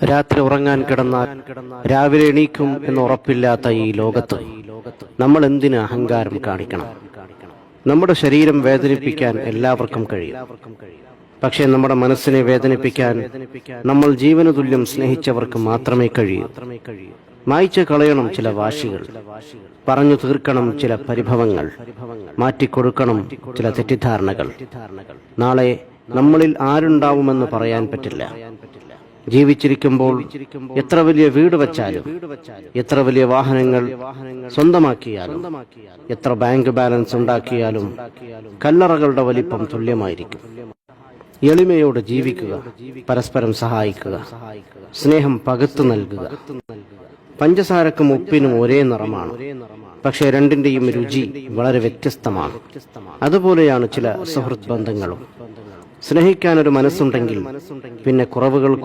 രാത്രി ഉറങ്ങാൻ കിടന്നാൽ രാവിലെ എണീക്കും എന്ന് ഉറപ്പില്ലാത്ത ഈ ലോകത്ത് നമ്മൾ എന്തിന് അഹങ്കാരം കാണിക്കണം? നമ്മുടെ ശരീരം വേദനിപ്പിക്കാൻ എല്ലാവർക്കും കഴിയും. പക്ഷേ നമ്മുടെ മനസ്സിനെ വേദനിപ്പിക്കാൻ നമ്മൾ ജീവന തുല്യം സ്നേഹിച്ചവർക്ക് മാത്രമേ കഴിയൂ. മായ്ച്ചു കളയണം ചില വാശികൾ, പറഞ്ഞു തീർക്കണം ചില പരിഭവങ്ങൾ, മാറ്റിക്കൊടുക്കണം ചില തെറ്റിദ്ധാരണകൾ. നാളെ നമ്മളിൽ ആരുണ്ടാവുമെന്ന് പറയാൻ പറ്റില്ല. ജീവിച്ചിരിക്കുമ്പോൾ എത്ര വലിയ വീട് വച്ചാലും, എത്ര വലിയ വാഹനങ്ങൾ സ്വന്തമാക്കിയാലും, എത്ര ബാങ്ക് ബാലൻസ് ഉണ്ടാക്കിയാലും കല്ലറകളുടെ വലിപ്പം തുല്യമായിരിക്കും. എളിമയോട് ജീവിക്കുക, പരസ്പരം സഹായിക്കുക, സ്നേഹം പകുത്തു നൽകുക. പഞ്ചസാരക്കും ഉപ്പിനും ഒരേ നിറമാണ്, പക്ഷേ രണ്ടിന്റെയും രുചി വളരെ വ്യത്യസ്തമാണ്. അതുപോലെയാണ് ചില സുഹൃത്ത് ബന്ധങ്ങളും. സ്നേഹിക്കാനൊരു മനസ്സുണ്ടെങ്കിൽ പിന്നെ കുറവുകൾ